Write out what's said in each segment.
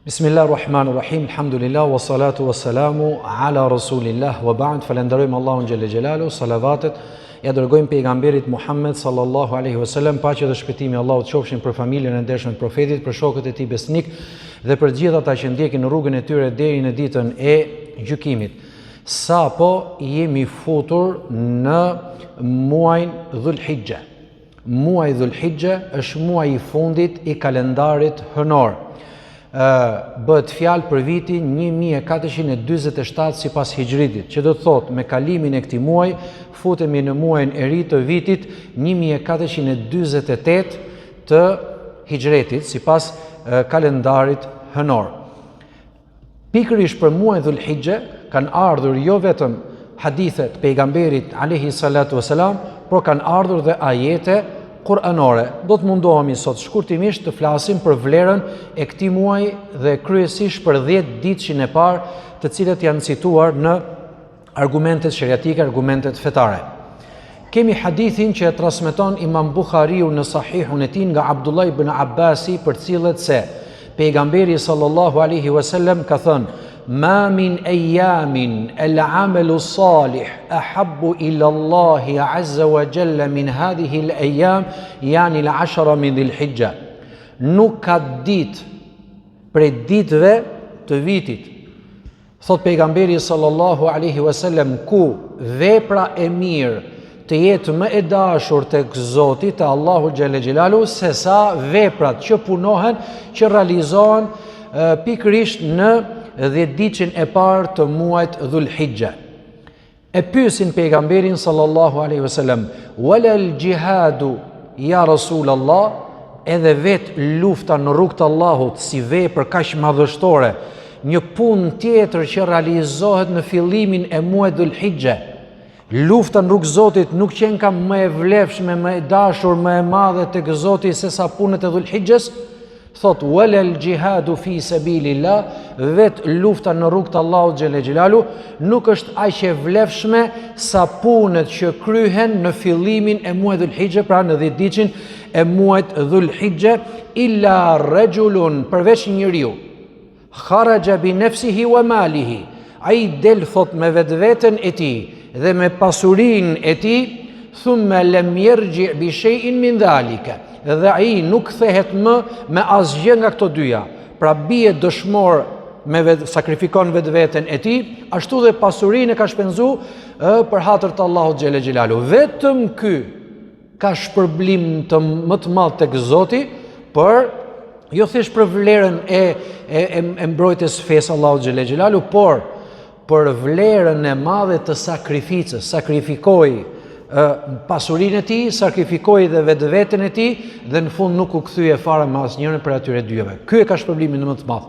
Bismillahirrahmanirrahim, alhamdulillah, wa salatu wa salamu ala rasulillah, wa ba'd, falenderojmë Allahun Gjelle Gjelalu, salavatet, ja dërgojmë pejgamberit Muhammed sallallahu alaihi wasallam, paqja dhe shpëtimi i Allahut qofshin për familjen e ndershme të profetit, për shokët e tij besnik dhe për gjithë ata që ndjekin në rrugën e tyre deri në ditën e gjykimit. Sapo jemi futur në muajin Dhul-Hijja. Muaji Dhul-Hijja është muaji i fundit i kalendarit hënor. Bëhet fjalë për vitin 1447 sipas hijritit, që do të thotë me kalimin e këtij muaji futemi në muajin e ri të vitit 1448 të hijretit sipas kalendarit hënor. Pikërisht për muajin Dhul-Hijja kanë ardhur jo vetëm hadithe të pejgamberit alayhi salatu wasalam, por kanë ardhur dhe ajete kuranore. Do të mundohemi sot shkurtimisht të flasim për vlerën e këtij muaji dhe kryesisht për 10 ditëshin e parë, të cilët janë cituar në argumentet sheriatike, argumentet fetare. Kemi hadithin që e transmeton Imam Buhariu në Sahihun e tij nga Abdullah ibn Abbasi, për cilët se pejgamberi sallallahu alaihi wasallam ka thënë: "Ma min ayamin al-amalu salih ahabbu ila Allahi azza wa jalla min hadhihi al-ayam, yani al-ashara min Dhul-Hijja." Nuk ka ditë prej ditëve të vitit, thot pejgamberi sallallahu alaihi wasallam, ku vepra e mirë të jetë më e dashur tek Zoti, te Allahu xhelle xhelalu, se sa veprat që punohen, që realizohen pikërisht në 10 ditën e parë të muajit Dhul-Hijja. E pyesin pejgamberin sallallahu alaihi wasallam: "Wala al-jihadu ya Rasulullah?" Edhe vet lufta në rrugt të Allahut si vepër kaq madhështore, një punë tjetër që realizohet në fillimin e muajit Dhul-Hijja. Lufta në rrugë Zotit nuk qenë ka më e vlefshme, më e dashur, më e madhe tek Zoti se sa punët e Dhul-Hijjes? Thot: "Wala al-jihadu fi sabilillah", vet lufta në rrugt të Allahut xhelle xhelalu nuk është aq e vlefshme sa punët që kryhen në fillimin e muajit Dhul-Hijja, pra në 10 ditën e muajit Dhul-Hijja, illa rajulun, përveç njeriu, kharaja bi nafsihi wa malihi, ai del thot me vetveten e tij dhe me pasurinë e tij, thumma lam yarji bi shay'in min dhalika, dhe ai nuk kthehet më me asgjë nga këto dyja, pra bie dëshmor sakrifikon vetveten e tij, ashtu dhe pasurinë ka shpenzuar për hatër të Allahut xhelle xhelalu. Vetëm ky ka shpërblim më të madh tek Zoti, për jo thjesht për vlerën e mbrojtjes fesë Allahut xhelle xhelalu, por për vlerën e madhe të sakrificës. Sakrifikoi pasurinë e tij, sakrifikoi dhe vetveten e tij, dhe në fund nuk u kthye fare me asnjërin për atyre dyve. Ky e ka shpërblimin më të madh.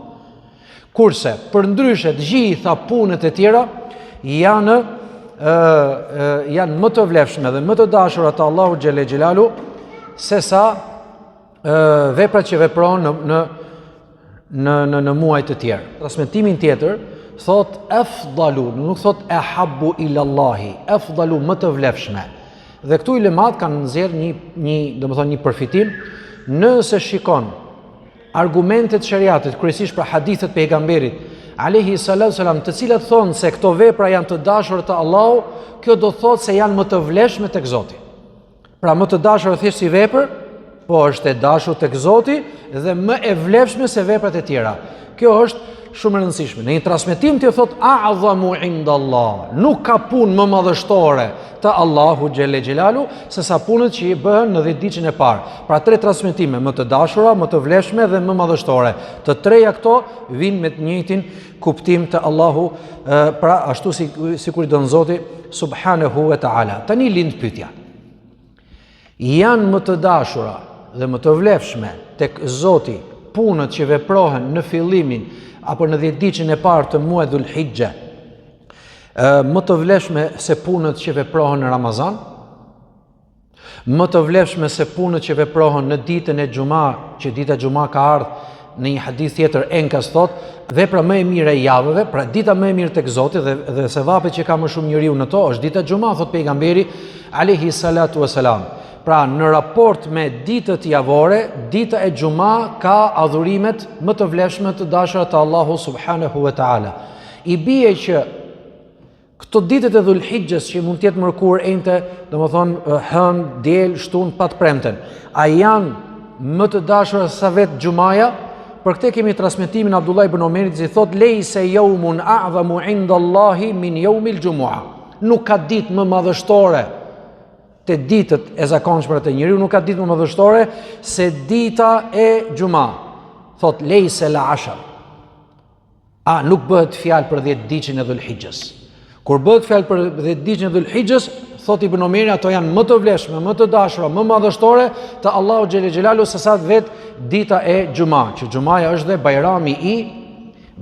Kurse përndryshe të gjitha punët e tjera janë më të vlefshme dhe më të dashura te Allahu xhelle xhelalu se sa veprat që veprohen në muaj të tjerë. Transmetimin tjetër thot afdalu, nuk thot ahabbu ila Allahi, afdalu, më të vlefshme. Dhe këtu ulemat kanë nxjerrë një përfitim. Nëse shikon argumentet shariatit, kryesisht për hadithet pejgamberit alayhi salatu wasalam, të cilat thonë se këto vepra janë të dashura te Allahu, kjo do thotë se janë më të vlefshme tek Zoti. Pra më të dashur thjesht si vepër, po është e dashur tek Zoti dhe më e vlefshme se veprat e tjera. Kjo është shumë e rëndësishme. Në një transmetim të thot a'zamu inda Allah, nuk ka punë më madhështore te Allahu xhelle xhelalu se sa punët që i bëhen në 10 ditën e parë. Pra 3 transmetime, më të dashura, më të vlefshme dhe më madhështore. Të treja këto vinë me të njëjtin kuptim te Allahu, pra ashtu sikur i don Zoti subhanahu wa taala. Tani lind pyetja: janë më të dashura dhe më të vlefshme tek Zoti punët që veprohen në fillimin apo në 10 ditën e parë të muajit Dhul-Hijja, më të vlefshme se punët që veprohen në Ramazan, më të vlefshme se punët që veprohen në ditën e Xuma, që dita e Xuma ka ardhur në një hadith tjetër, enkas thot, vepra më e mirë e javëve, pra dita më e mirë tek Zoti dhe sevapet që ka më shumë njeriu në to është dita e Xuma, thot pejgamberi alayhi salatu wasalam. Pra në raport me ditët javore, dita e Xuma ka adhurimet më të vlefshme të dashura të Allahu subhanahu wa taala. I bie që këto ditët e Dhul-Hijjes që mund të jetë mërkur enjte, domethënë hën, diel, shtunë, pa të premten, a janë më të dashura sa vetë Xumaja? Për këtë kemi transmetimin Abdullah ibn Omerit që thot lejse yawmun a'zamu inda Allahi min yawmil Jumu'a. Nuk ka ditë më madhështore të ditët e zakonshme të njeriu, nuk ka ditë më madhështore se dita e Xuma. Thot lejse la ashar. Nuk bëhet fjalë për 10 ditën e Dhul-Hijjes. Kur bëhet fjalë për 10 ditën e Dhul-Hijjes, thot Ibn Omeri, ato janë më të vlefshme, më të dashura, më madhështore të Allahu xhelle xhelalu se sa vetë dita e Xuma, që Xumaja është dhe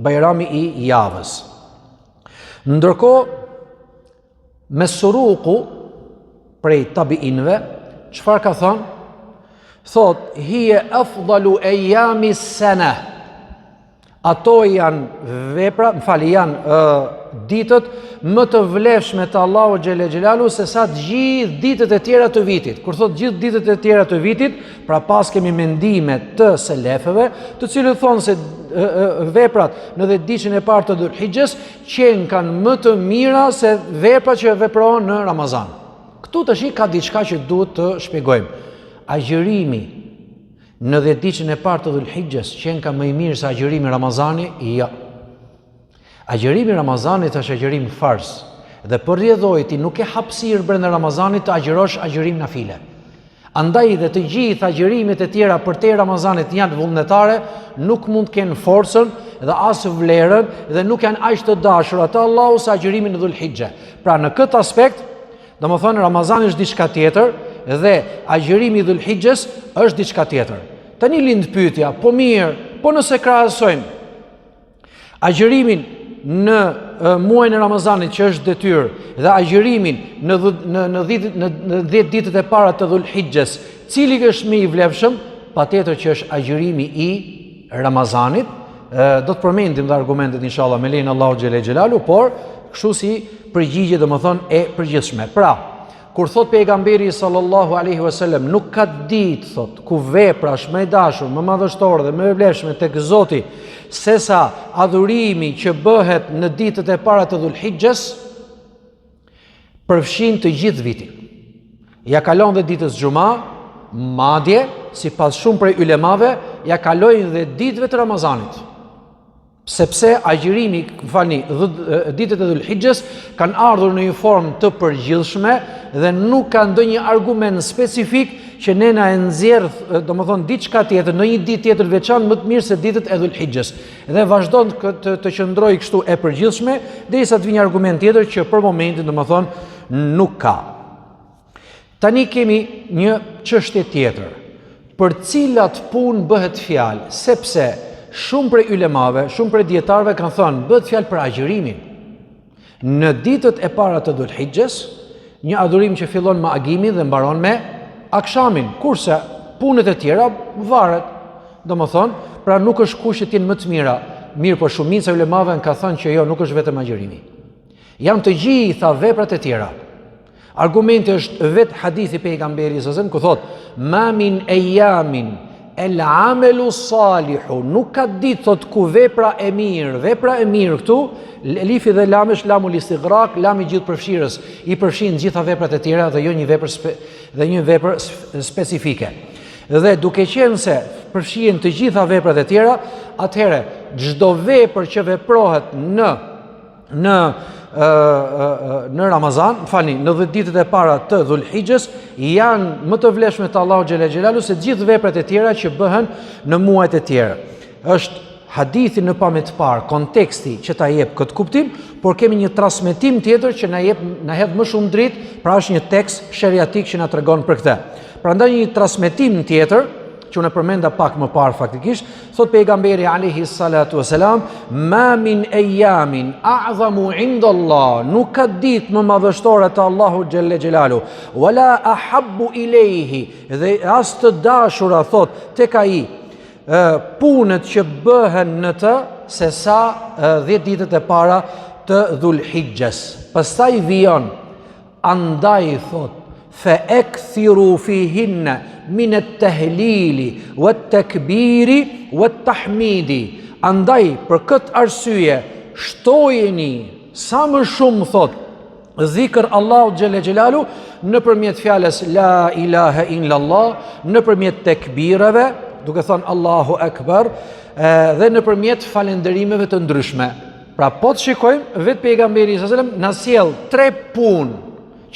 bajrami i javës. Ndërkohë Mesruku prej tabiinëve, çfarë ka thënë? Thot hiya afdalu ayami sana. Ato janë janë ditët më të vlefshme të Allahu xhelle xhelalu se sa të gjithë ditët e tjera të vitit. Kur thot gjithë ditët e tjera të vitit, pra pas kemi mendime të selefëve, të cilët thonë se veprat në 10 ditën e parë të Dhul-Hijjes kanë më të mira se veprat që veprohen në Ramazan. Këtu tash ka diçka që duhet të shpjegojmë. Agjërimi në 10 ditën e parë të Dhul-Hijjes ka më i mirë se agjërimi i Ramazanit? Jo. Agjërimi i Ramazanit është agjërim farz, dhe për rrjedhoj ti nuk e hapësirë brenda Ramazanit të agjërosh agjërim nafile. Andaj dhe të gjithë agjërimet e tjera për te Ramazanit janë vullnetare, nuk mund të kenë forcën dhe as vlerën dhe nuk janë aq të dashura te Allahu sa agjërimi në Dhul-Hijje. Pra në këtë aspekt, domethënë Ramazani është diçka tjetër dhe agjërimi i Dhul-Hijjes është diçka tjetër. Tani lind pyetja, po mirë, po nëse krahasojmë agjërimin në muajin e Ramazanit që është detyrë dhe agjërimin në 10 ditët e para të Dhul-Hijjes, cili është më i vlefshëm? Patjetër që është agjërimi i Ramazanit. Do të përmendim dhe argumentet inshallah me lenin Allahu xhelle xhelalu, por kështu si përgjigje domethënë e përgjithshme. Pra, kur thot pejgamberi sallallahu alaihi wasallam, nuk ka ditë thot ku vepra është më e dashur, më madhështore dhe më e vlefshme tek Zoti sesa adhurimi që bëhet në ditët e para të Dhul-Hijjes, përfshin të gjithë vitin. Ja kalon dhe ditës Xuma, madje sipas shumë prej ulemave ja kalojnë dhe ditëve të Ramazanit. Sepse agjërimi, ditët e Dhul-Hijjes kanë ardhur në një formë të përgjithshme dhe nuk ka ndonjë argument specifik që ne na e nxjerr, domethënë diçka tjetër, në një ditë tjetër veçantë më të mirë se ditët e Dhul-Hijjes. Dhe vazhdon të qëndrojë kështu e përgjithshme derisa të vijë një argument tjetër që për momentin domethënë nuk ka. Tani kemi një çështje tjetër, për cilat punë bëhet fjalë, sepse shumë prej ulemave, shumë prej dietarëve kanë thënë, bëhet fjalë për agjërimin. Në ditët e para të Dhul-Hijjes, një adhurim që fillon me agimin dhe mbaron me akshamin, kurse punët e tjera varet. Domethënë, pra nuk është kush që të jenë më të mira. Mirë, por shumica e ulemave kanë thënë që jo, nuk është vetëm agjërimi. Janë të gjitha veprat e tjera. Argumenti është vetë hadithi pejgamberit sallallahu alajhi wasallam ku thotë: "Ma min ayamin el amelu salihu", nuk ka ditë thot ku vepra e mirë këtu, lifi dhe lami është lamu listigrak, lami gjithë përfshirës, i përfshin gjitha veprat e tjera dhe jo një vepër specifike. Dhe duke qenë se përfshin të gjitha veprat e tjera, atëherë çdo vepër që veprohet në Ramazan, në 10 ditët e para të Dhul-Hijjes, janë më të vlefshme te Allahu xhelle xhelalu se gjithë veprat e tjera që bëhen në muajt e tjerë. Është hadithi në pamje të parë, konteksti që ta jep këtë kuptim, por kemi një transmetim tjetër që na hedh më shumë dritë, pra është një tekst sheriatik që na tregon për këtë. Prandaj një transmetim tjetër që unë përmenda pak më parë faktikisht, thot pejgamberi alayhi salatu wasalam: "Ma min ayamin a'zamu 'inda Allah", nuk ka ditë më madhështore te Allahu xhelle xhelalu, "wala ahabbu ilayhi", dhe as të dashura thot tek ai punët që bëhen në të se sa 10 ditët e para të Dhul-Hijjes. Pastaj vijon, andaj thot, فأكثروا فيهن من التهليل والتكبير والتحميد. Andaj për këtë arsye shtojeni sa më shumë thot dhikr Allahu xhelle xhelalu nëpërmjet fjalës la ilaha illallah, nëpërmjet tekbirave, duke thënë Allahu Akbar, dhe nëpërmjet falënderimeve të ndryshme. Pra po të shikojmë, vetë pejgamberi sallallahu alajhi wasallam na sjell 3 punë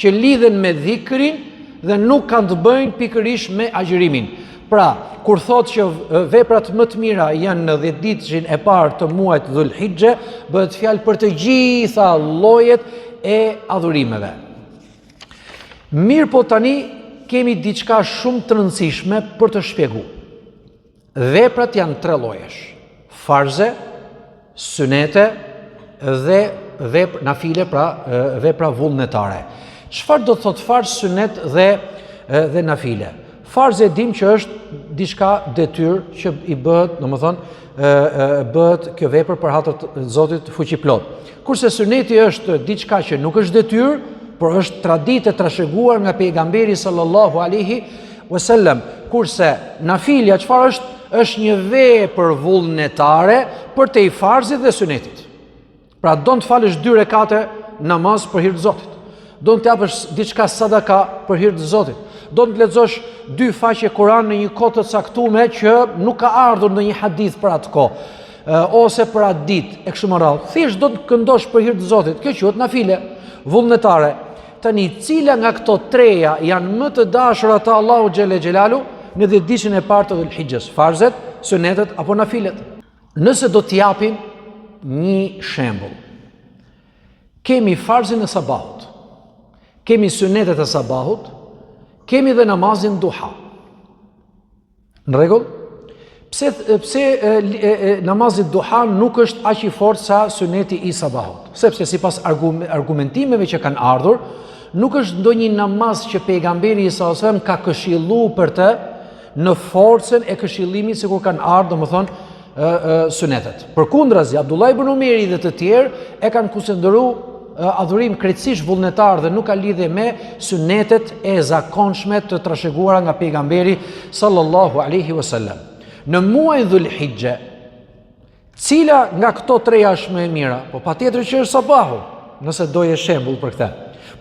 që lidhen me dhikrin dhe nuk kanë të bëjnë pikërisht me agjërimin. Pra, kur thotë që veprat më të mira janë në 10 ditëshin e parë të muajit Dhul-Hijje, bëhet fjalë për të gjitha llojet e adhurimeve. Mirë po tani kemi diçka shumë të rëndësishme për të shpjeguar. Veprat janë 3 llojesh: farze, sunete dhe nafile, pra vepra vullnetare. Çfarë do të thotë farz, sunet dhe nafile? Farz e dim që është diçka detyrë që i bëhet, bëhet kjo vepër për hapur të Zotit fuqiplot. Kurse suneti është diçka që nuk është detyrë, por është traditë e trashëguar nga pejgamberi sallallahu alaihi wasallam. Kurse nafilja çfarë është? Është një vepër vullnetare për te i farzit dhe sunetit. Pra do të falësh 2 rekate namaz për hir të Zotit. Do të japësh diçka sadaka për hir të Zotit. Do të lexosh 2 faqe Kur'an në një kohë të caktuar që nuk ka ardhur në një hadith për atë kohë, ose për atë ditë e kështu me radhë. Thjesht do të këndosh për hir të Zotit. Kjo quhet nafile vullnetare. Tani, cila nga këto 3 janë më të dashura te Allahu xhelle xhelalu në 10 ditën e parë të Dhul-Hijjes? Farzet, sunetet apo nafilet? Nëse do të japim një shembull. Kemi farzin e sabahut. Kemi sunetet e sabahut, kemi dhe namazin duha. Në rregull? Pse namazi duha nuk është aq i fortë sa suneti i sabahut? Sepse sipas argumentimeve që kanë ardhur, nuk është ndonjë namaz që pejgamberi sallallahu alajhi wasallam ka këshilluar për të në forcën e këshillimit sikur kanë ardhur, domethënë sunetet. Përkundrazi, Abdullah ibn Umeri dhe të tjerë e kanë konsideruar adhurim krejtësisht vullnetar dhe nuk ka lidhje me sunetet e zakonshme të trashëguara nga pejgamberi sallallahu alaihi wasallam. Në muajin Dhul-Hijje, cila nga këto 3 është më e mira? Po patjetër që është sabahu, nëse doje shembull për këtë.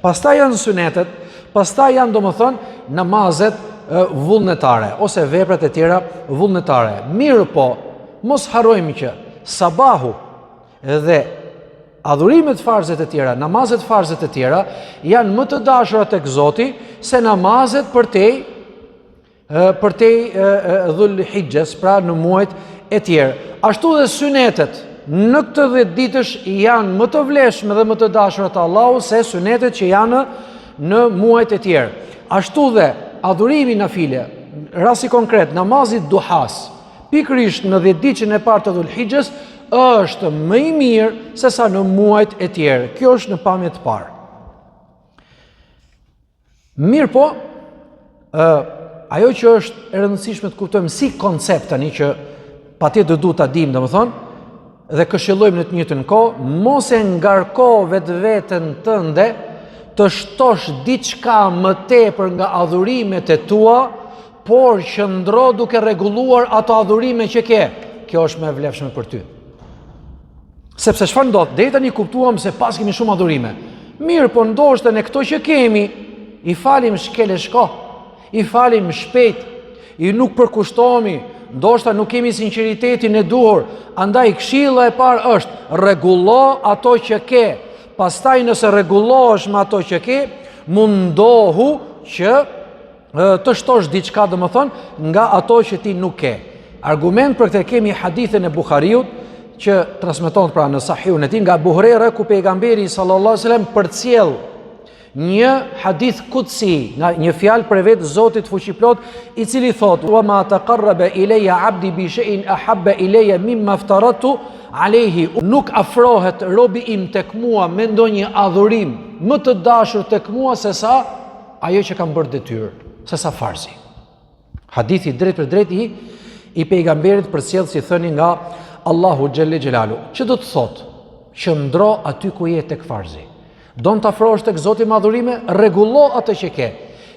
Pastaj janë sunetet, pastaj janë domethënë namazet vullnetare ose veprat e tjera vullnetare. Mirë po, mos harrojmë që sabahu dhe adhurimet farzet e tjera, namazet farzet e tjera janë më të dashura tek Zoti se namazet për te Dhul-Hijjes, pra në muajt e tjerë. Ashtu dhe sunetet në këtë 10 ditësh janë më të vlefshme dhe më të dashura te Allahu se sunetet që janë në muajt e tjerë. Ashtu dhe adhurimi nafile, rasti konkret, namazi duhas, pikërisht në 10 ditën e parë të Dhul-Hijjes, është më i mirë se sa në muajt e tjerë. Kjo është në pamje të parë. Mirë po, ajo që është e rëndësishme të kuptojmë si koncept tani që patjetër duhet ta dimë, domethënë, dhe këshillojmë në të njëjtën kohë, mos e ngarko vetveten tënde të shtosh diçka më tepër nga adhurimet e tua, por qëndro duke rregulluar ato adhurime që ke. Kjo është më e vlefshme për ty. Sepse çfarë ndodh? Deri tani kuptuam se pas kemi shumë adhurime. Mirë, po ndoshta ne këto që kemi i falim shkeleshko, i falim shpejt, i nuk përkushtohemi, ndoshta nuk kemi sinqeritetin e duhur. Andaj këshilla e parë është rregullo ato që ke. Pastaj nëse rregullohesh me ato që ke, mundohu që të shtosh diçka, domethënë, nga ato që ti nuk ke. Argument për këtë kemi hadithin e Buhariut që transmeton pra në Sahihun e tij nga Abu Huraira, ku pejgamberi sallallahu alajhi wasallam përcjell një hadith kutsi, nga një fjalë për vetë Zotit fuqiplot, i cili thotë: "Wa ma taqarraba ilayya 'abdi bi shay'in ahabba ilayya mimma aftaratu alayhi." Nuk afrohet robi im tek mua me ndonjë adhurim më të dashur tek mua se sa ajo që kam bërë detyrë, se sa farzi. Hadithi drejt për drejt i pejgamberit përcjell, si thëni, nga Allahu xhelle xhelalu. Që do të thotë? Qëndro aty ku je tek farzi. Don të afrohesh tek Zoti me adhurime, rregullo atë që ke.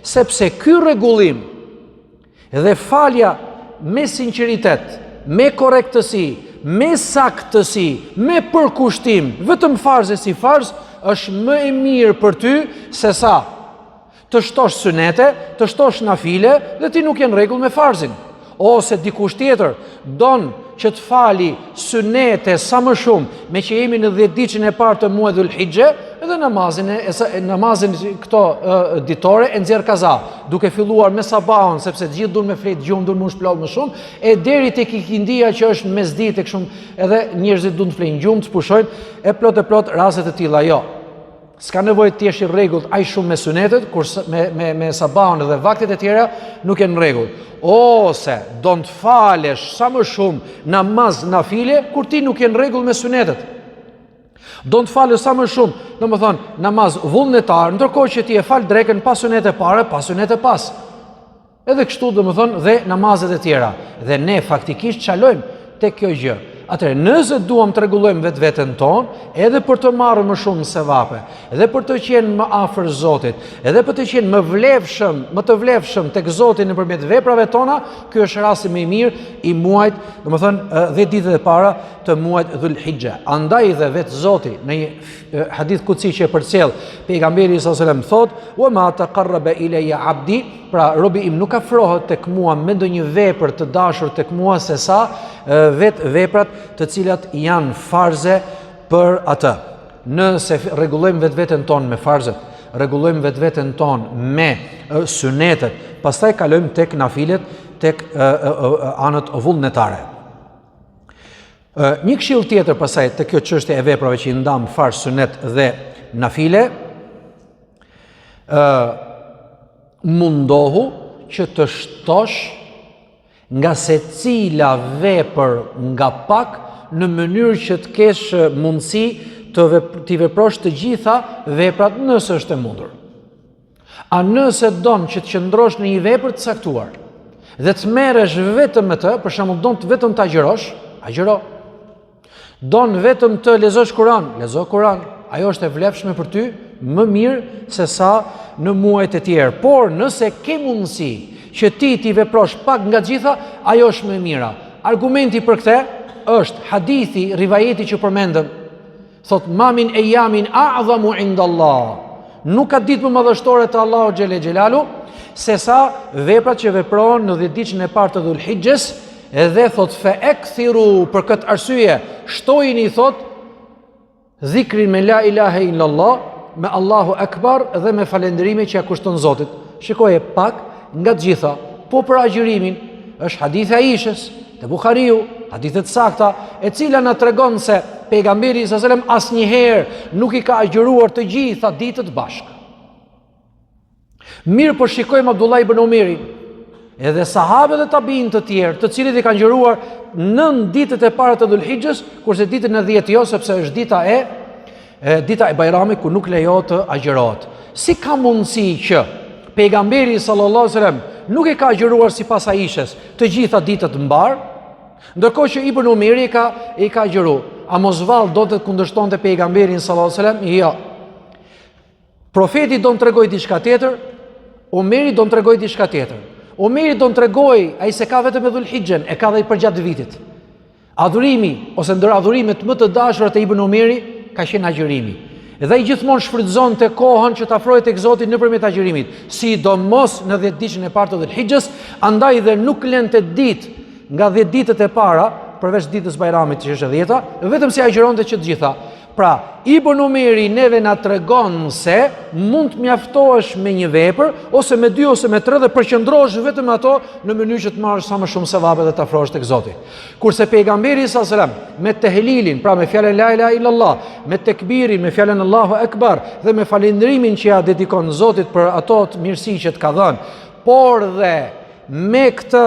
sepse ky rregullim dhe falja me sinqeritet, me korrektësi, me saktësi, me përkushtim, vetëm farze si farz, është më e mirë për ty se sa të shtosh sunete, të shtosh nafile dhe ti nuk je në rregull me farzin. Ose dikush tjetër don që të fali sunete sa më shumë, me që jemi në 10 ditën e parë të muajit Dhul Hijje, edhe namazin këto ditore e nxjerr kaza, duke filluar me sabahun, sepse të gjithë duan me flet gjumë, duan më shploll më shumë, e deri tek ikindia që është mesditë kështu, edhe njerëzit duan të flenë gjumë, të pushojnë, e plot raste të tilla jo. S'ka nevojë të jesh i rregullt aq shumë me sunetet, kurse me sabahun dhe vaktet e tjera nuk janë në rregull. Ose do të falesh sa më shumë namaz nafile kur ti nuk je në rregull me sunetet. Do të falësh sa më shumë, domethënë namaz vullnetar, ndërkohë që ti e fal drekën pas sunete pare, pas sunete pas. Edhe kështu domethënë dhe namazet e tjera. Dhe ne faktikisht çalojmë tek kjo gjë. Atëherë, nëse duam të rregullojmë vetveten tonë, edhe për të marrë më shumë sevape, edhe për të qenë më afër Zotit, edhe për të qenë më të vlefshëm tek Zoti nëpërmjet veprave tona, ky është rasti më i mirë i muajit, domethënë 10 ditët e para të muajit Dhul Hijja. Andaj dhe vetë Zoti në një hadith kutsi që e përcjell pejgamberi sallallahu alajhi wasallam thotë: "Wa ma taqarraba ilayya 'abdi", pra robi im nuk afrohet tek mua me ndonjë vepër të dashur tek mua se sa vetë veprat të cilat janë farze për atë. Nëse rregullojmë vetveten tonë me farzet, rregullojmë vetveten tonë me sunetet, pastaj kalojmë tek nafilet, tek anët vullnetare. Një këshill tjetër pastaj te kjo çështje e veprave që i ndam farz, sunet dhe nafile, mundohu që të shtosh nga secila vepër nga pak në mënyrë që të kesh mundësi t'i veprosh të gjitha veprat nëse është e mundur. A nëse don që të qëndrosh në një vepër të caktuar dhe të merresh vetëm me të, për shembull don të vetëm të agjërosh, agjëro. Don vetëm të lezosh Kur'an, lezo Kur'an. Ajo është e vlefshme për ty më mirë se sa në muajt e tjerë. Por nëse ke mundësi që ti veprosh pak nga gjitha, ajo është më e mira. Argumenti për këtë është hadithi, rivajeti që përmendëm. Thot: "Ma min eyamin a'zamu 'inda Allah." Nuk ka ditë më madhështore të Allahu xhele xhelalu se sa veprat që veprohen në 10 ditën e parë të Dhul Hijjes, edhe thot: "Fa akthiru", për këtë arsye shtojini, thot, dhikrin me la ilaha illallah, me Allahu Akbar dhe me falendërime që ja kushton Zotit. Shikoje pak nga të gjitha, po për agjërimin është hadithi Aishës te Buhariu, hadithet sakta, e cila na tregon se pejgamberi sallallahu alajhi wasallam asnjëherë nuk i ka agjëruar të gjitha ditët bashkë. Mirë, po shikojmë Abdullah ibn Umerin, edhe sahabët dhe tabiin të tjerë, të cilët i kanë agjëruar 9 ditët e para të Dhul Hijjes, kurse ditën e 10 jo, sepse është dita e Bajramit ku nuk lejohet të agjërohet. Si ka mundësi që pejgamberi sallallahu alajhi wasallam nuk e ka agjëruar sipas Aishës të gjitha ditët mbar, ndërkohë që Ibn Umeri i ka agjëruar? A mos vallë do të kundërshtonte pejgamberin sallallahu alajhi wasallam? Jo. Profeti do të tregoj diçka tjetër, Umeri do të tregoj diçka tjetër. Umeri do të tregoj, ai se ka vetëm me Dhul Hijjen, e ka dhe përgjatë vitit. Adhurimi ose ndër adhurimet më të dashura të Ibn Umeri ka qenë agjërimi. Dhe ai gjithmonë shfrytëzonte kohën që të afrohej tek Zoti nëpërmjet agjërimit, sidomos në 10 ditën e parë të Dhul Hijjes, andaj dhe nuk lënte ditë nga 10 ditët e para, përveç ditës Bajramit që është e 10-ta, vetëm se agjëronte që të gjitha. Pra, Ibn Umeri neve na tregon se mund të mjaftohesh me një vepër ose me 2 ose me 3 dhe përqendrohesh vetëm ato në mënyrë që të marrësh sa më shumë sevape dhe të afrohesh tek Zoti. Kurse pejgamberi sallallahu alajhi wasallam me tehlilin, pra me fjalën la ilaha illallah, me tekbirin, me fjalën Allahu Akbar dhe me falënderimin që ja dedikon Zotit për ato të mirësi që të ka dhënë, por dhe me këtë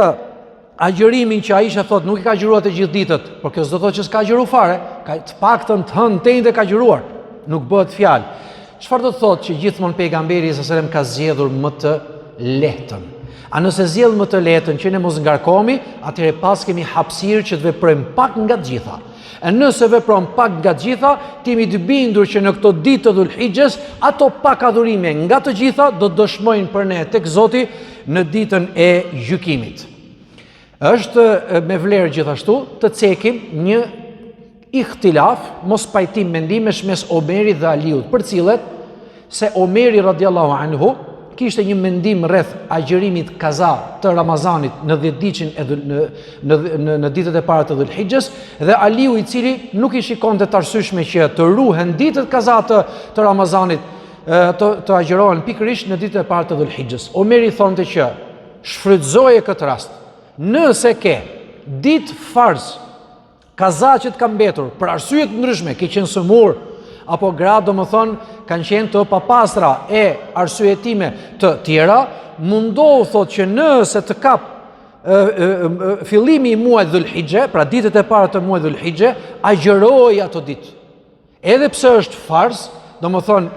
agjërimin që Aisha thot nuk i ka agjëruar të gjithë ditët, por kjo s'do thotë që s'ka agjëruar fare, ka të paktën të hënë tende ka agjëruar, nuk bëhet fjalë. Çfarë do të thotë që gjithmonë pejgamberi sallallahu alajhi wasallam ka zgjedhur më të lehtën? A nëse zgjedh më të lehtën që ne mos ngarkohemi, atëherë pas kemi hapësirë që të veprojmë pak nga të gjitha. E nëse vepron pak nga të gjitha, ti jemi të bindur që në këto ditë të Dhul-Hijhes, ato pak adhurime nga të gjitha do të dëshmojnë për ne tek Zoti në ditën e gjykimit. Është me vlerë gjithashtu të cekim një ikhtilaf, mos pajtim mendimesh mes Omerit dhe Aliut, për cilët se Omeri radiallahu anhu kishte një mendim rreth agjërimit kaza të Ramazanit në 10 ditën në ditët e para të Dhul-Hijhes, dhe Aliu i cili nuk i shikonte të arsyeshme që të ruhen ditët kaza të Ramazanit, të agjërohen pikërisht në ditët e para të Dhul-Hijhes. Omeri thonte që shfrytëzoje këtë rast. Nëse ke ditë farz kaza që të ka mbetur për arsye të ndryshme, ke qenë sëmur apo gra, do më thonë, kanë qenë të papastra e arsyetime të tjera, mundohu thot që nëse të kap fillimi i muajit Dhul-Hijhe, pra ditët e para të muajit Dhul-Hijhe, agjëroj ato ditë. Edhe pse është farz, do më thonë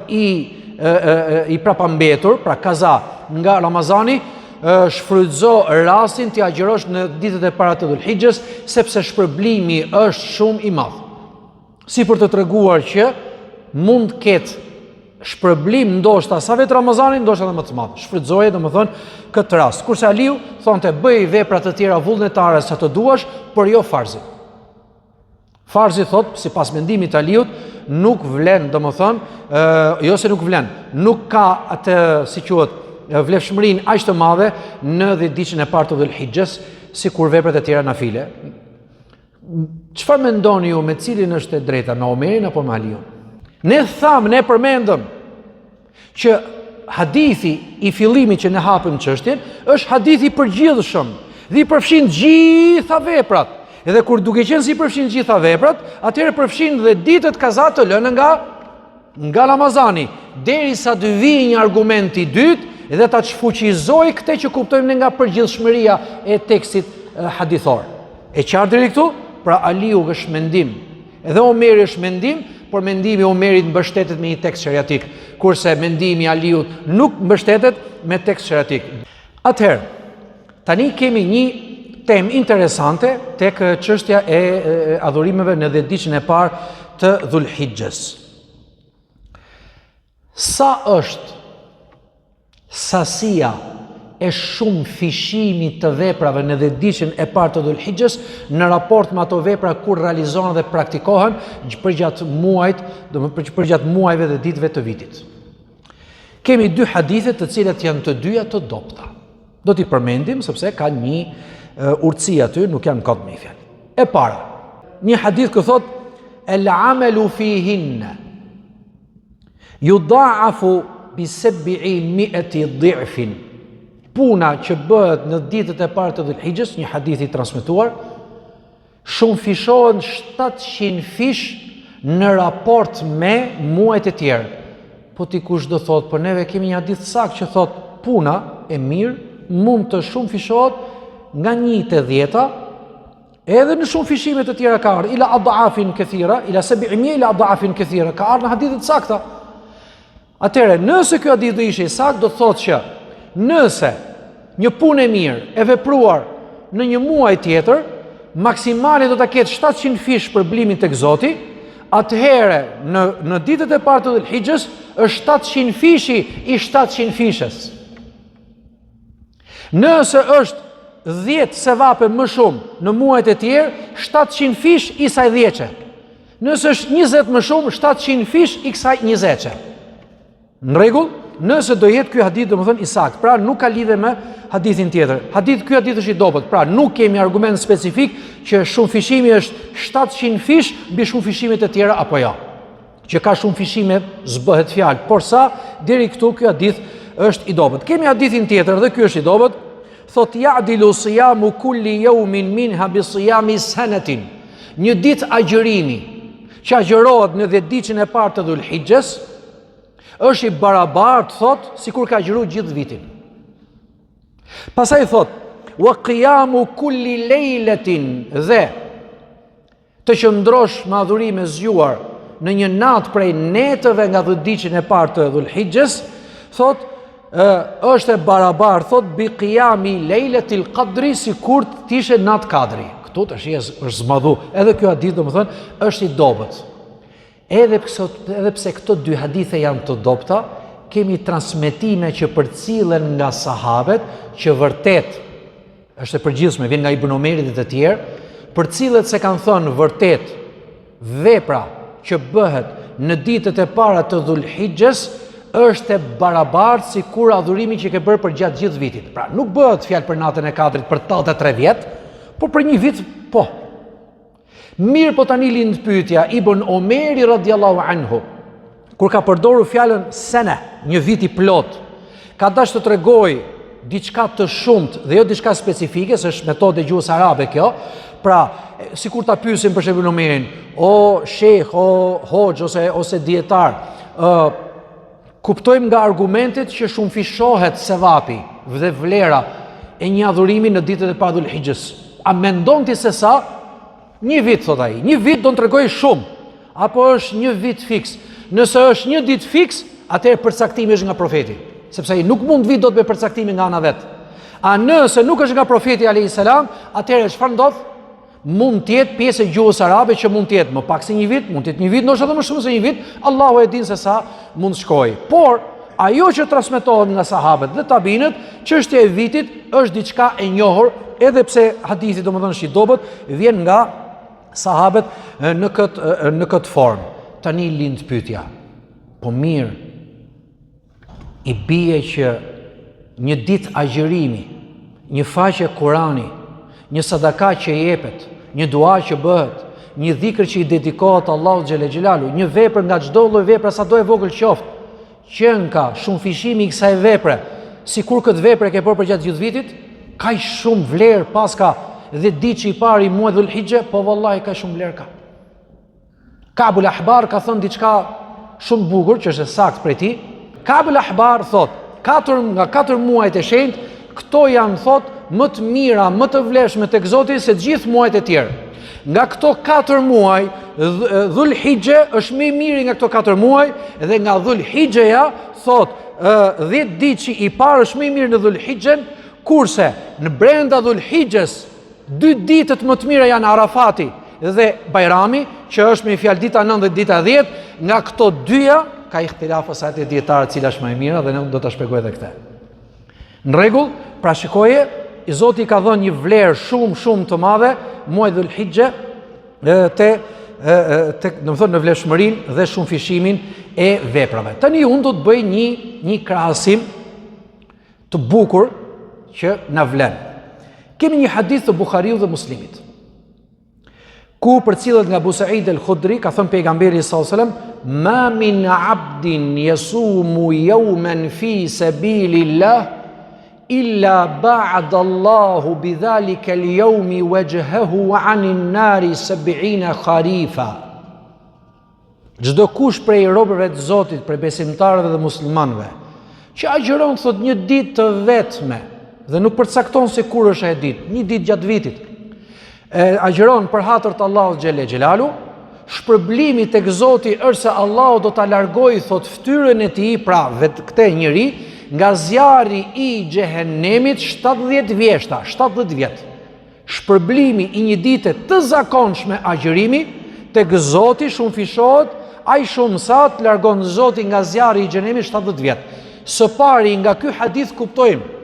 i prapambetur, pra kaza nga Ramazani, shfrytëzo rastin të agjërosh në ditët e para të Dhul-Hijhes, sepse shpërblimi është shumë i madh. Si për të treguar që mund ketë shpërblim ndoshta sa vetë Ramazani, ndoshta edhe më të madh. Shfrytëzoje domethënë këtë rast. Kurse Aliu thonte bëj vepra të tjera vullnetare sa të duash, por jo farzi. Farzi thot, sipas mendimit të Aliut, nuk vlen, domethënë, jo se nuk vlen, nuk ka atë, si quhet, vlefshmërinë aq të madhe në 10 ditën e parë të Dhul-Hijhes, sikur veprat e tjera nafile. Çfarë mendoni ju, me cilin është e drejta, me Omerin apo me Aliun? Ne përmendëm që hadithi i fillimit që ne hapëm çështjen është hadithi i përgjithshëm dhe i përfshin gjitha veprat. Edhe kur duke qenë si përfshin gjitha veprat, atëherë përfshin dhe ditët kaza të lënë nga Ramazani, derisa të vijë një argument i dytë dhe ta çfuqizoj këtë që kuptojmë ne nga përgjithshmëria e tekstit hadithor. E qartë deri këtu? Pra Aliu është mendim, edhe Omeri është mendim, por mendimi i Omerit mbështetet me një tekst shariatik, kurse mendimi i Aliut nuk mbështetet me tekst shariatik. Atëherë, tani kemi një temë interesante tek çështja e adhurimeve në 10 ditën e parë të Dhul-Hijhes. Sa është sasia e shumë fishimit të veprave në 10 ditën e parë të Dhul-Hijhes në raport me ato vepra kur realizohen dhe praktikohen përgjatë muajve dhe ditëve të vitit. Kemi 2 hadithe të cilat janë të dyja të dobta. Do t'i përmendim sepse ka një urtësi aty, nuk janë kot me fjalë. E para, një hadith që thot el amelu fihinna yudha'afu bi 700 dhi'fin. Puna që bëhet në ditët e parë të Dhul-Hijhes, një hadith i transmetuar, shumë fishohen 700 fish në raport me muajt e tjerë. Po ti kush do thot, por neve kemi një hadith sakt që thot puna e mirë mund të shumë fishohet nga 1 te 10, edhe në shumë fishime të tjera ka ardhur, ila adhafin kathira, ila 700 ila adhafin kathira, ka ardhur në hadithe të sakta. Atëherë, nëse ky hadith do ishte i sakt, do thotë që nëse një punë e mirë e vepruar në një muaj tjetër, maksimali do ta ketë 700 fish për blimin tek Zoti, atëherë në ditët e parë të Dhul-Hijhes është 700 fishi i 700 fishes. Nëse është 10 sevape më shumë në muajt e tjerë, 700 fish i saj 10. Nëse është 20 më shumë, 700 fish i kësaj 20. Në rregull? Nëse do jetë ky hadith domethënë i saktë, pra nuk ka lidhje me hadithin tjetër. Ky hadith është i dobët, pra nuk kemi argument specifik që shumë fishimi është 700 fish mbi shumë fishimet e tjera apo jo. Që ka shumë fishime s'bëhet fjalë, por sa deri këtu ky hadith është i dobët. Kemi hadithin tjetër dhe ky është i dobët, thot ya'dilu siyamu kulli yawmin minha bi siyami sanatin. Një ditë agjërimi që agjërohet në 10 ditën e parë të Dhul-Hijhes është i barabartë, thot, sikur ka agjëruar gjithë vitin. Pastaj thot, wa qiyamu kulli lejletin, dhe të qëndrosh me adhurime zgjuar në një natë prej netëve nga 10 ditën e parë të Dhul-Hijhes, thot, është e barabartë, thot, bi qiyami lejletil qadri, sikur të ishe natë kadri. këtu tash është zmadhu. Edhe kjo hadith domethënë është i dobët. Edhe pse këto dy hadithe janë të dobta, kemi transmetime që përcillen nga sahabet që vërtet është e përgjithshme, vjen nga Ibn Omerit dhe të tjerë, përcillet se kanë thënë vërtet vepra që bëhet në ditët e para të Dhul-Hijjes është e barabartë si kur adhurimi që ke bërë për gjatë gjithë vitit. Pra, nuk bëhet fjalë për natën e Kadrit për 83 vjet, por për një vit, po. Mirë po tani lind pyetja, Ibn Omeri radiallahu anhu, kur ka përdorur fjalën sene, një vit i plot, ka dashur të tregojë diçka të shumtë dhe jo diçka specifike, se është metodë gjuhës arabe kjo. Pra, sikur ta pyesim për shembull Omerin, o sheh, o hoxh ose dietar, kuptojmë nga argumentet që shumëfishohet sevapi dhe vlera e një adhurimi në ditët e para Dhul-Hijjes. A mendon ti se sa? Një vit, thot ai. Një vit do të tregoj shumë. Apo është një vit fiks? Nëse është një ditë fiks, atëherë përcaktimi është nga profeti, sepse ai nuk mund vit dot me përcaktimi nga ana vet. A nëse nuk është nga profeti alayhis salam, atëherë çfarë ndodh? Mund të jetë pjesë e gjuhës arabe që mund të jetë më pak se një vit, mund të jetë një vit, ndoshta edhe më shumë se një vit, Allahu e din se sa mund shkojë. Por ajo që transmetohet nga sahabët dhe tabinët, çështja e vitit është diçka e njohur, edhe pse hadithi domethënë është i dobët, vjen nga sahabët në këtë formë. Tani lind pyetja. Po mirë, i bie që një ditë agjërimi, një faqe Kurani, një sadaka që jepet, një dua që bëhet, një dhikr që i dedikohet Allahu xhele xhelalu, një vepër nga çdo lloj vepre sado e vogël qoftë, që nga shumëfishimi i kësaj vepre, sikur këtë vepër e ke bërë për gjatë gjithë vitit, ka shumë vlerë paska 10 ditë që i pari muaj Dhul-Hijje, po vallahi ka shumë vlerë ka. Kabul Ahbar ka thënë diçka shumë bukur, që është saktë prej tij. Kabul Ahbar thot, 4 muajt e shenjtë, këto janë thot më të mira, më të vlefshme tek Zoti se të gjithë muajt e tjerë. Nga këto 4 muaj, Dhul-Hijje është më i miri nga këto 4 muaj, dhe nga Dhul-Hijjeja thot 10 ditë që i parë është më i mirë në Dhul-Hijjen, kurse në brenda Dhul-Hijjes 2 ditët më të mira janë Arafati dhe Bajrami, që është me fjalë dita 9 dhe dita 10, nga këto dyja ka ihtilaf sa të dietarë cila është më e mira dhe ne do ta shpjegoj edhe këtë. Në rregull, pra shikoje, i Zoti ka dhënë një vlerë shumë të madhe muajit Dhul-Hijje domethënë në vlefshmërinë dhe shumëfishimin e veprave. Tani unë do të bëj një krahasim të bukur që na vlen. Kemi një hadith të Buhariut dhe Muslimit, ku përcillet nga Abu Sa'id al-Khudri, ka thënë pejgamberi sallallahu alajhi wasallam, ma min abdin yasumu yawman fi sabilillah illa ba'da Allahu bidhalika al-yawmi wajhahu 'anil nari 70 kharifa. Çdo kush prej robërve të Zotit, prej besimtarëve dhe muslimanëve, që agjeron thot një ditë të vetme, dhe nuk përcakton se kur është e ditë, një ditë gjatë vitit, agjeron për hatër të Allahut xhelle xhelalu, shpërblimi tek Zoti është se Allahu do ta largojë thot fytyrën e tij, pra vetë këtë njeri, nga zjarri i xhehenemit 70 vjeshta, 70 vjet. Shpërblimi i një dite të zakonshme agjërimi tek Zoti shumëfishohet, ai shumë sa të largon Zoti nga zjarri i xhehenemit 70 vjet. Së pari nga ky hadith kuptojmë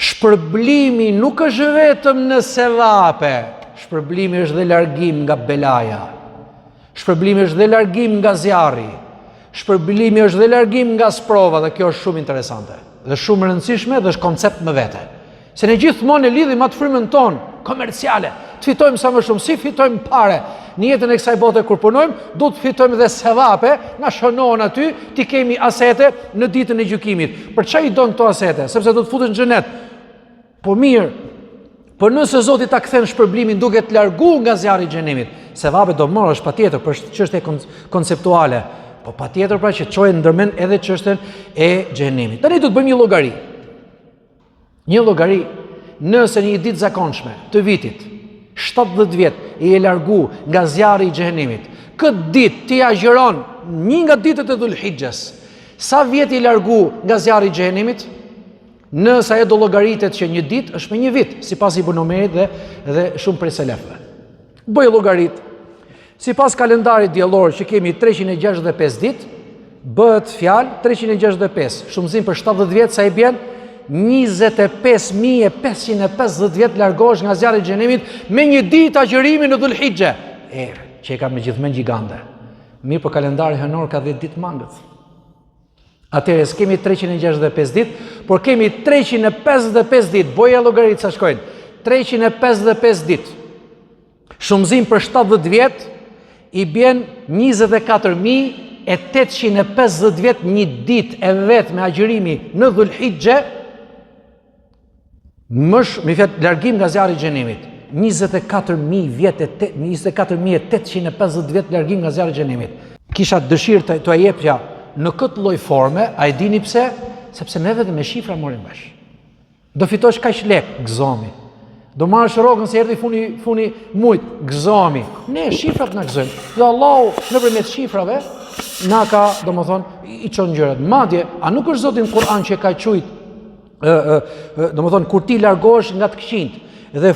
shpërblimi nuk është vetëm në sevape, shpërblimi është dhe largim nga belaja, shpërblimi është dhe largim nga zjarri, shpërblimi është dhe largim nga sprova, dhe kjo është shumë interesante dhe shumë rëndësishme dhe është koncept më vete. Se ne gjithmonë e lidhim atë frymën tonë komerciale, të fitojmë sa më shumë, si fitojmë pare në jetën e kësaj bote kur punojmë, do të fitojmë dhe sevape, na shënohen aty, ti kemi asete në ditën e gjykimit. Për çfarë i don këto asete? Sepse do të futen në xhenet. Po mirë, por nëse Zoti ta kthen shpërblimin duke të larguar nga zjarri i xhenemit, sevape do marrësh patjetër për çështje konceptuale, po patjetër pra që çojë ndërmend edhe çështën e xhenemit. Tani do të bëjmë një llogari. Një llogari, nëse një ditë zakonshme të vitit 70 vjet e largu nga zjarri i xhenemit, këtë ditë ti agjeron një nga ditët e Dhul-Hijjes, sa vjet i largu nga zjarri i xhenemit? Nëse ajo do llogaritet që një ditë është me një vit, sipas Ibn Omerit dhe shumë prej selefëve. Bëj llogarit. Sipas kalendarit diellor që kemi 365 ditë, bëhet fjalë 365, shumëzim për 70 vjet sa i bën 25.550 vjet largohesh nga zjarri i xhenemit me një ditë agjërimi në Dhulhixhe. Që e ka me gjithmonë gjigante. Mirë, për kalendari hënor ka 10 ditë mangët. Atëherë s'kemi 365 ditë, por kemi 355 ditë. Boja llogarit sa shkojnë. 355 ditë. Shumëzim për 70 vjet i bën 24.850 vjet një ditë e vetë me agjërimi në Dhulhixhe, me fjalë largim nga zjarri i xhenemit. 24.850 vjet largim nga zjarri i xhenemit. Kisha dëshirë të jepja në këtë lloj forme, a e dini pse? Sepse ne vetëm me shifra morim bash. Do fitosh kaq lek, gëzomi. Do marrësh rrogën se erdhi funi mujt, gëzomi. Ne shifrat na gëzojnë. Dhe Allahu nëpërmjet shifrave na ka, domethënë, i çon gjërat. Madje, a nuk është Zoti në Kur'an që ka thujt, domethënë kur ti largohesh nga të këqijt dhe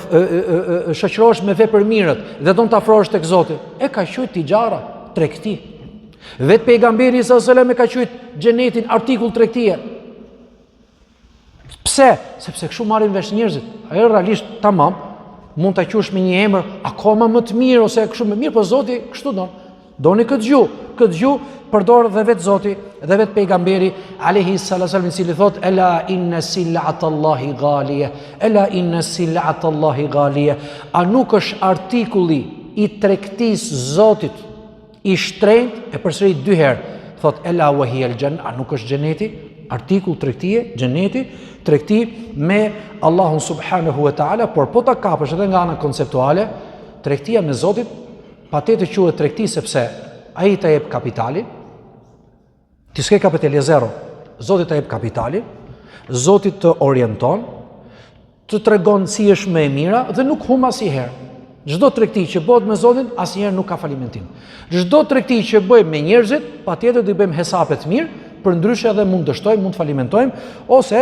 shoqërohesh me vepër mirët dhe don të afrohesh tek Zoti, e ka thujt tijara, tregti. Vetë pejgamberi sallallahu alajhi wasallam e ka thujt xhenetin artikull tregtie. Pse? Sepse kështu marrin vesh njerëzit. Ajo realisht tamam, mund ta quash me një emër akoma më të mirë ose kështu më mirë, por Zoti kështu don. Doni këtë gjuhë përdor dhe vetë Zoti dhe vetë pejgamberi alayhi sallallahu alaihi wasallam, i cili thot ela inna silatallahi ghaliya, ela inna silatallahi ghaliya. A nuk është artikulli i tregtisë Zotit i shtrenjtë? E përsëri 2 herë. Thot ela wa hiya al-janna, a nuk është xheneti? Artikull tregtie, xheneti, tregti me Allahun subhanahu wa taala, por po ta kapësh edhe nga ana konceptuale, tregtia me Zotit patjetër quhet tregti sepse ai ta jep kapitalin. Ti s'ke kapital zero. Zoti ta jep kapitalin, Zoti të orienton, të tregon si është më e mira dhe nuk hum asnjëherë. Çdo tregti që bëhet me Zotin asnjëherë nuk ka falimentim. Çdo tregti që bëjmë me njerëzit, patjetër do i bëjmë hesape të mirë, përndryshe edhe mund dështojmë, mund të falimentojmë ose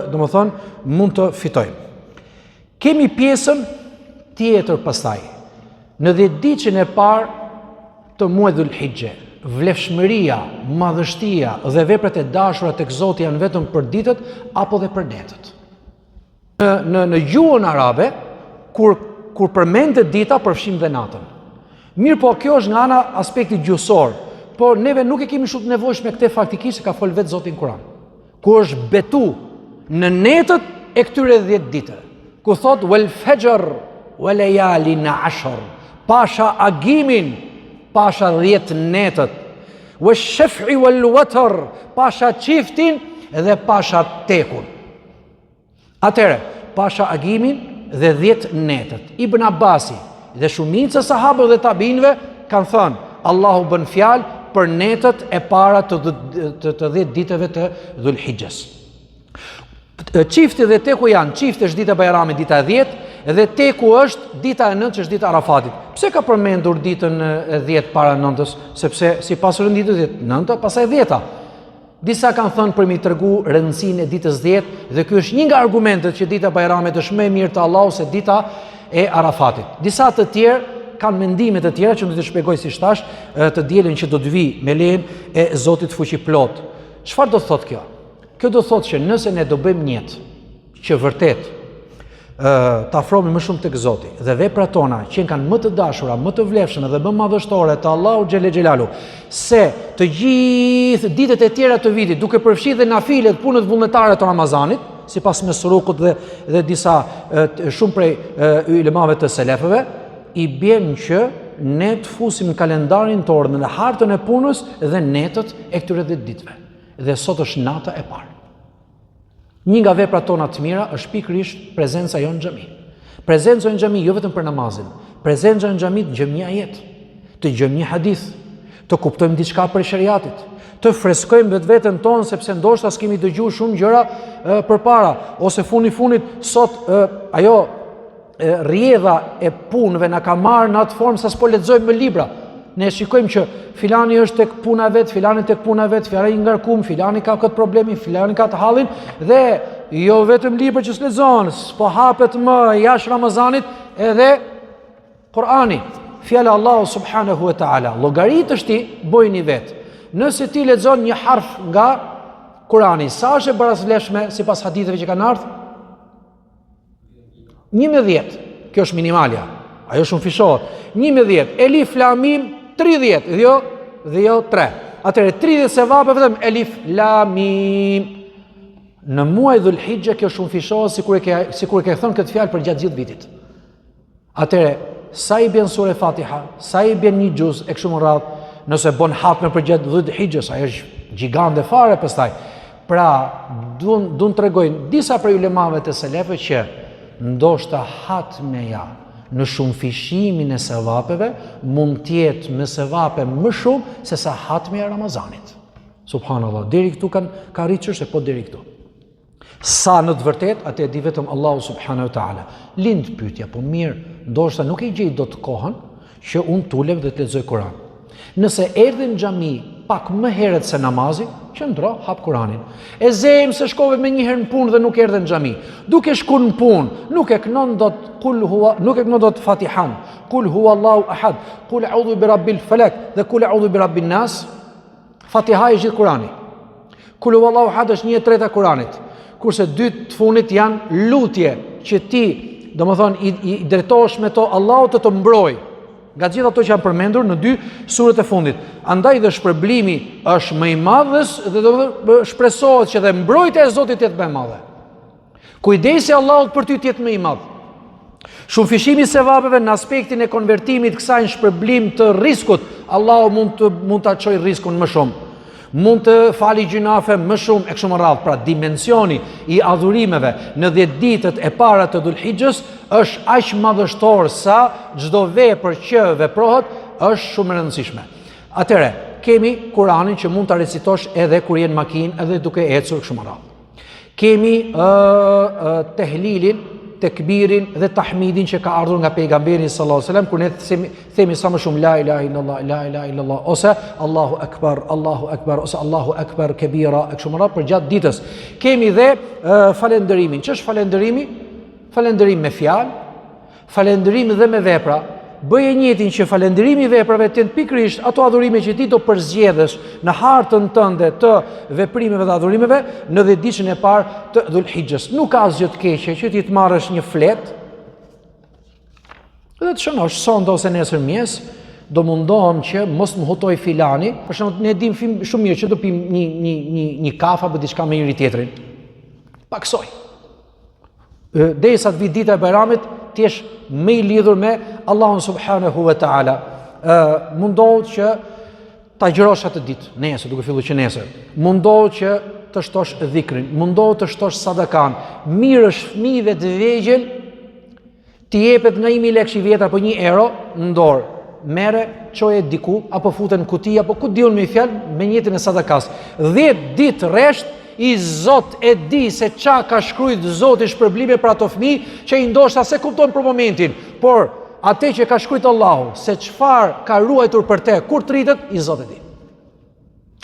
domethënë mund të fitojmë. Kemi pjesën tjetër pastaj. Në 10 ditën e parë të muajit Dhulhixhe, vlefshmëria, madhështia dhe veprat e dashura tek Zoti janë vetëm për ditët apo dhe për netët. Në gjuhën arabe, kur përmendet dita, përfshim dhe natën. Mirë, po kjo është nga ana aspekti gjuhësor, por neve nuk e kemi shumë të nevojshme këtë faktikisht se ka fol vetë Zoti në Kur'an. Ku është betu në netët e këtyre 10 ditë. Ku thot wal fajr wa layalin 'ashr. Pasha agimin, pasha 10 netët. Wa shaf'i wal watr, pasha çiftin dhe pasha tekun. Atëre, pasha agimin dhe 10 netët. Ibn Abbasi dhe shumica e sahabëve dhe tabinëve kanë thënë, Allahu bën fjalë për netët e para të 10 ditëve të Dhulhixhes. Çifti dhe teku janë, çifti është dita e Bajramit, dita e 10, dhe teku është dita e 9, që është dita e Arafatit. Pse ka përmendur ditën e 10 para 9-s? Sepse sipas rënditës 9, pastaj 10-a. Disa kanë thënë për mi tregu rëndësinë e ditës 10, dhe ky është një nga argumentet që dita e Bajramit është më e mirë te Allahu se dita e Arafatit. Disa të tjerë kanë mendime të tjera që do të shpjegoj si thash të dielën që do të vi me lejen e Zotit fuqiplot. Çfarë do thotë kjo? Kjo do thotë që nëse ne do bëjmë një jetë që vërtet të afrohemi më shumë tek Zoti dhe veprat tona që kanë më të dashura, më të vlefshme dhe më madhështore te Allahu xhele xhelalu, se të gjithë ditët e tjera të vitit, duke përfshirë dhe nafilet, punët vullnetare të Ramazanit, sipas Mesrukut dhe disa shumë prej ulemave të selefëve, i bën që ne të fusim në kalendarin tonë në hartën e punës dhe netët e këtyre 10 ditëve. Dhe sot është nata e parë. Një nga veprat tona të mira është pikërisht prezenca jonë në xhami. Prezenca në xhami jo vetëm për namazin, prezenca në xhami të gjejmë një ajet, të gjejmë një hadith, të kuptojmë diçka për shariatit, të freskojmë vetveten tonë sepse ndoshta s'kemi dëgjuar shumë gjëra përpara, ose funit sot ajo rrjedha e punëve na ka marrë në atë formë sa s'po lexojmë më libra. Ne shikojmë që filani është tek puna vet, filani tek puna vet, filani ngarkum, filani ka këtë problemin, filani ka të hallin dhe jo vetëm libër që s'lexon, po hapet më jashtë Ramazanit edhe Kurani, fjala Allahu subhanahu wa taala. Llogaritësh ti, bojini vet. Nëse ti lexon një harf nga Kurani, sa është e barazleshme sipas haditheve që kanë ardhur? 11. Kjo është minimalja. Ajo shumë fishohet. 11. Elif lam mim 30, dhe jo 3. Atëherë 30 sevape vetëm elif lam mim. Në muaj Dhul-Hijja kjo shumë fishohet sikur e ke thënë këtë fjalë për gjatë gjithë vitit. Atëherë sa i bën sura Fatiha, sa i bën një xhuz e kështu me radhë, nëse bën hatme për gjatë Dhul-Hijjes, ajo është gjigande fare pastaj. Pra, duan t'rregojnë disa prej ulemave të selefëve që ndoshta hatmeja në shumë fishimin e sevapeve mund t'jetë me sevape më shumë se sa hatmeja Ramazanit. Subhanallah, deri këtu ka rritur se po deri këtu. Sa në të vërtet, atë e di vetëm Allahu subhanahu wa taala. Lind pyetja, po mirë, ndoshta nuk e gjej dot kohën që unë tulem dhe të lexoj Kur'an. Nëse erdhe në xhami pak më herët se namazi, qëndro, hap Kur'anin. E zem se shkove me një herë në punë dhe nuk erdhe në xhami. Duke shkuar në punë, nuk e kënon dot Fatihan, kul huwa Allahu ahad, kul a'udhu bi rabbil falak dhe kul a'udhu bi rabbin nas. Fatiha e gjithë Kur'ani. Kul huwa Allahu ahad është 1/3 e Kur'anit. Kurse 2 të fundit janë lutje që ti, domethënë i drejtohesh me to Allahu të mbrojë nga gjithë ato që janë përmendur në 2 surët e fundit. Andaj dhe shpërblimi është më i madh dhe do shpresohet që dhe mbrojtja e Zotit të jetë më e madhe. Kujdesi Allahut për ty të jetë më i madh. Shumë fishimi sevapeve në aspektin e konvertimit kësaj në shpërblim të riskut, Allahu mund ta çojë riskun më shumë. Mund të fali gjunafe më shumë e kështu me radhë. Pra dimensioni i adhurimeve në 10 ditët e para të Dhul-Hijjës është aq madhështor sa çdo vepër që veprohet është shumë e rëndësishme. Atëre, kemi Kur'anin që mund ta recitosh edhe kur je në makinë, edhe duke ecur kështu me radhë. Kemi tehlilin, tekbirin dhe tahmidin që ka ardhur nga pejgamberi sallallahu alajhi wasallam, kur ne themi sa më shumë la ilaha illallah, la ilaha illallah, ose Allahu akbar, ose Allahu akbar kabira, e kështu me radhë për gjatë ditës. Kemi dhe falënderimin. Ç'është falënderimi? Falënderim me fjalë, falënderim dhe me vepra. Bëje njëtin që falënderimi i veprave të jenë pikërisht ato adhurime që ti do përzgjedhësh në hartën tënde të veprimeve dhe adhurimeve në 10 ditën e parë të Dhul-Hijjës. Nuk ka asgjë të keqe që ti të marrësh një flet dhe të shënosh sonde ose nesër mëngjes, do mundohem që mos më hutoj filani, për shembull ne dim shumë mirë që do pim një kafe apo diçka me njëri tjetrin. Paksoj. Derisa të vi dita e Bajramit, ti jesh më i lidhur me Allahun subhanahu wa taala. Mundohet që ta agjërosh atë ditë, nesër, duke filluar që nesër. Mundohet që të shtosh dhikrin, mundohet të shtosh sadakan. Mirë është fëmijëve të vegjël ti jepet nga 1000 lekë i vjetër apo 1 euro në dorë. Merre, çoje diku apo futen në kuti apo ku diun me fjalë me njëtin e sadakas. 10 ditë rresht i Zot e di se qa ka shkrujt Zoti shpërblime për ato fëmijë që i ndoshta se kupton për momentin, por atë që ka shkrujt Allahu, se çfarë ka ruajtur për te, kur të rritet, i Zot e di.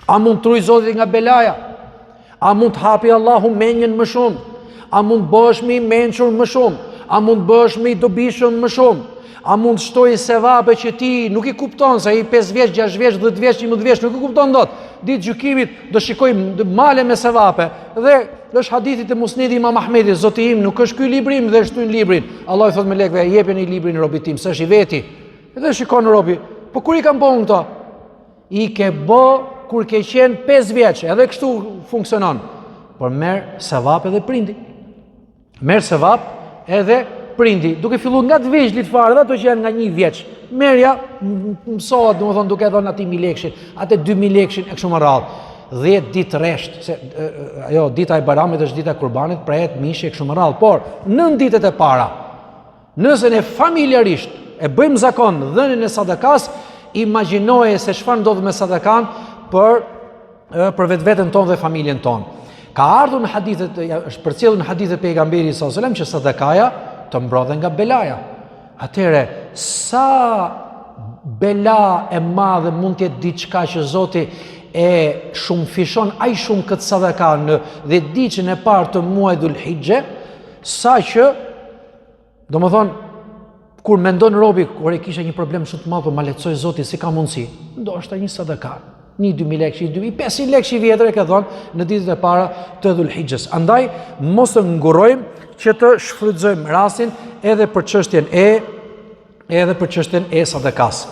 A mund të ruaj Zoti nga belaja? A mund të hapi Allahu mendjen më shumë? A mund të bëhesh më i mençur më shumë? A mund të bëhesh më i dobishëm më shumë? A mund të shtoj sevape që ti nuk i kupton, se i 5 vjeç, 6 vjeç, 10 vjeç, 11 vjeç, nuk i kupton dot. Ditë gjykimit do shikoj male me sevape. Dhe është hadithi të Musnedi Imam Ahmedit, Zoti im nuk është ky libri im dhe është librin. Allah i thot me lekëve, jepeni librin robit tim, s'është i veti. Dhe shikon robi, po kur i kam bën këto? I ke bë kur ke qenë 5 vjeç, edhe kështu funksionon. Por merr sevap edhe prindi. Merr sevap edhe prindi, duke filluar nga të vegjëlit fare, dhe ato që janë nga 1 vjeç. Merja mësohet, domethënë duke dhënë atij 1000 lekë, atë 2000 lekë e kështu me radhë. 10 ditë rresht, se ajo dita e Bajramit është dita e Kurbanit, prehet mishi e kështu me radhë. Por 9 ditët e para, nëse ne familjarisht e bëjmë zakon dhënien e sadakas, imagjinoje se çfarë ndodh me sadakan për vetveten tonë dhe familjen tonë. Ka ardhur në hadithet, është përcjellur në hadithet pejgamberit sallallahu alajhi wasallam që sadakaja të mbrodhe nga belaja. Atëre, sa bela e madhe mund të jetë diçka që Zoti e shumë fishon aq shumë këtë sadaka në 10 ditën e parë të muajit Dhul Hijje, sa që domethënë kur mendon robi, kur e kisha një problem shumë të madh, po ma lehtësoj Zoti si ka mundësi. Ndoshta një sadaka, 1-2.000 lekë, 2.500 lekë vjetër e ka dhënë në ditët e para të Dhul Hijjes. Andaj mos të ngurojmë që të shfrytëzojmë rastin edhe për çështjen e sadakas.